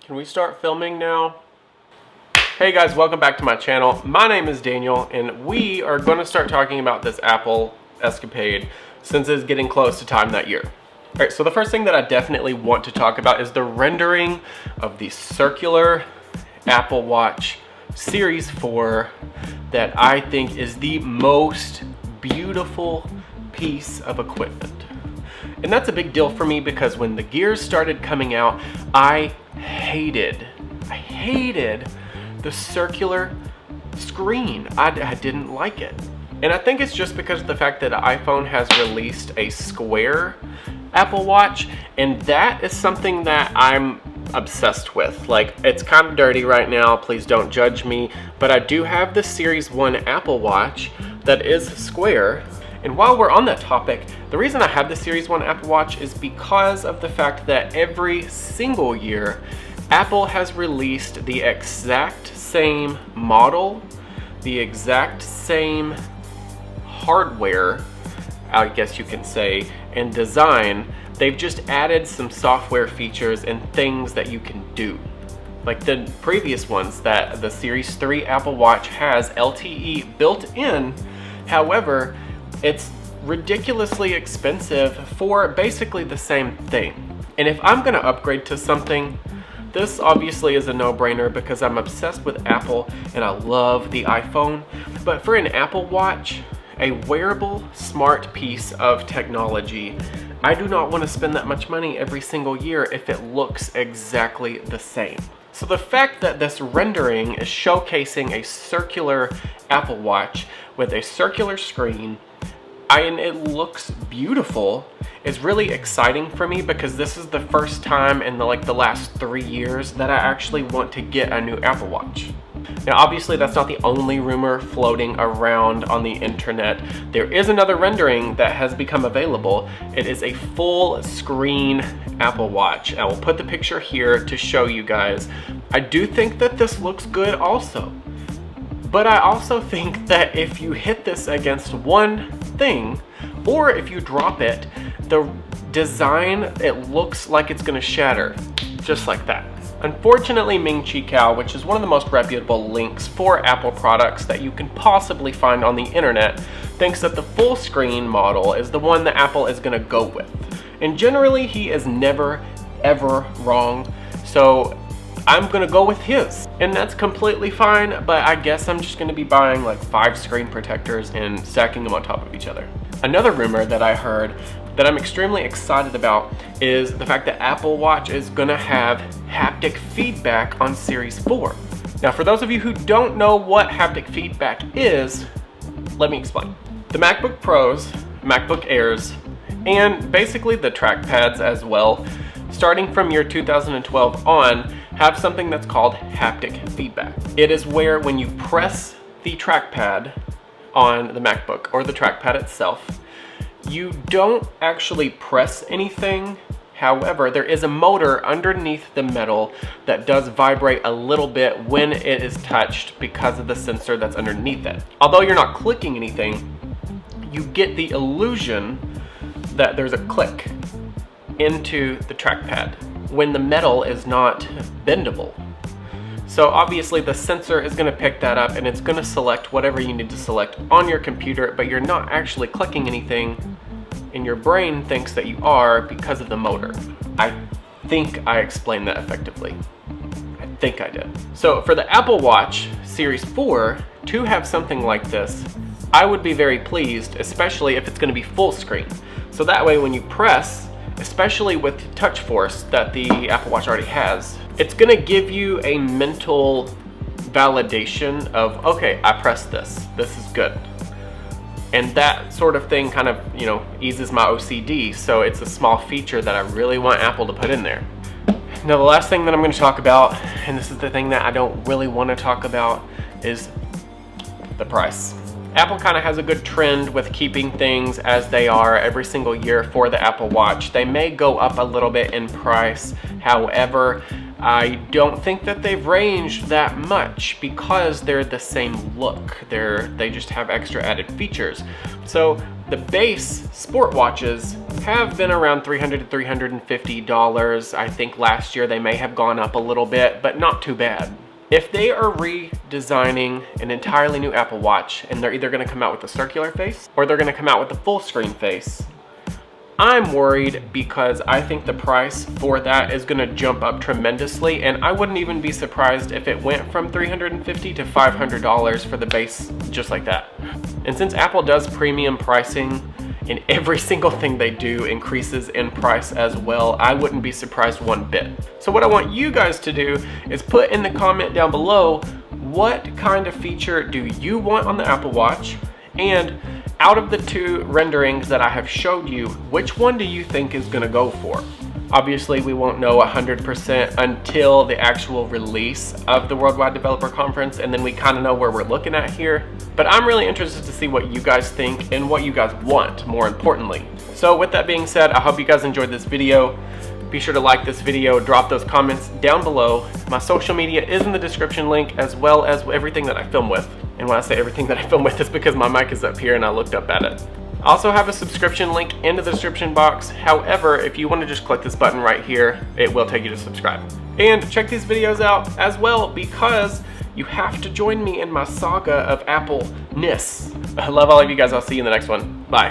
Can we start filming now? Hey guys, welcome back to my channel. My name is Daniel and we are going to start talking about this Apple escapade since it's getting close to time that year. Alright, so the first thing that I definitely want to talk about is the rendering of the circular Apple Watch Series 4 that I think is the most beautiful piece of equipment. And that's a big deal for me because when the gears started coming out, I hated the circular screen. I didn't like it. And I think it's just because of the fact that iPhone has released a square Apple Watch, and that is something that I'm obsessed with. Like, it's kind of dirty right now, please don't judge me, but I do have the Series 1 Apple Watch that is square. And while we're on that topic, the reason I have the Series 1 Apple Watch is because of the fact that every single year, Apple has released the exact same model, the exact same hardware, I guess you can say, and design. They've just added some software features and things that you can do. Like the previous ones, that the Series 3 Apple Watch has LTE built in. However, it's ridiculously expensive for basically the same thing. And if I'm gonna upgrade to something, this obviously is a no-brainer because I'm obsessed with Apple and I love the iPhone. But for an Apple Watch, a wearable, smart piece of technology, I do not want to spend that much money every single year if it looks exactly the same. So the fact that this rendering is showcasing a circular Apple Watch with a circular screen, and it looks beautiful, is really exciting for me because this is the first time in the last 3 years that I actually want to get a new Apple Watch. Now obviously that's not the only rumor floating around on the internet. There is another rendering that has become available. It is a full screen Apple Watch. I will put the picture here to show you guys. I do think that this looks good also. But I also think that if you hit this against one thing, or if you drop it, the design, it looks like it's gonna shatter, just like that. Unfortunately, Ming Chi Kao, which is one of the most reputable links for Apple products that you can possibly find on the internet, thinks that the full screen model is the one that Apple is gonna go with. And generally, he is never, ever wrong. So I'm gonna go with his, and that's completely fine, but I guess I'm just gonna be buying like 5 screen protectors and stacking them on top of each other. Another rumor that I heard that I'm extremely excited about is the fact that Apple Watch is gonna have haptic feedback on Series 4. Now, for those of you who don't know what haptic feedback is, let me explain. The MacBook Pros, MacBook Airs, and basically the trackpads as well, starting from year 2012 on, have something that's called haptic feedback. It is where when you press the trackpad on the MacBook or the trackpad itself, you don't actually press anything. However, there is a motor underneath the metal that does vibrate a little bit when it is touched because of the sensor that's underneath it. Although you're not clicking anything, you get the illusion that there's a click into the trackpad when the metal is not bendable. So obviously the sensor is going to pick that up and it's going to select whatever you need to select on your computer, but you're not actually clicking anything, and your brain thinks that you are because of the motor. I think I explained that effectively. I think I did. So for the Apple Watch Series 4 to have something like this, I would be very pleased, especially if it's going to be full screen. So that way when you press, especially with touch force that the Apple Watch already has, it's gonna give you a mental validation of, okay, I pressed this is good. And that sort of thing kind of, eases my OCD, so it's a small feature that I really want Apple to put in there. Now the last thing that I'm gonna talk about, and this is the thing that I don't really wanna talk about, is the price. Apple kind of has a good trend with keeping things as they are every single year for the Apple Watch. They may go up a little bit in price. However, I don't think that they've ranged that much because they're the same look. They just have extra added features. So The base sport watches have been around $300 to $350. I think last year they may have gone up a little bit, but not too bad. If they are redesigning an entirely new Apple Watch and they're either gonna come out with a circular face or they're gonna come out with a full screen face, I'm worried because I think the price for that is gonna jump up tremendously, and I wouldn't even be surprised if it went from $350 to $500 for the base just like that. And since Apple does premium pricing and every single thing they do increases in price as well, I wouldn't be surprised one bit. So what I want you guys to do is put in the comment down below, what kind of feature do you want on the Apple Watch? And out of the two renderings that I have showed you, which one do you think is gonna go for? Obviously, we won't know 100% until the actual release of the Worldwide Developer Conference, and then we kind of know where we're looking at here. But I'm really interested to see what you guys think and what you guys want, more importantly. So with that being said, I hope you guys enjoyed this video. Be sure to like this video, drop those comments down below. My social media is in the description link, as well as everything that I film with. And when I say everything that I film with, it's because my mic is up here and I looked up at it. I also have a subscription link in the description box. However, if you want to just click this button right here, it will take you to subscribe. And check these videos out as well, because you have to join me in my saga of Apple-ness. I love all of you guys. I'll see you in the next one. Bye.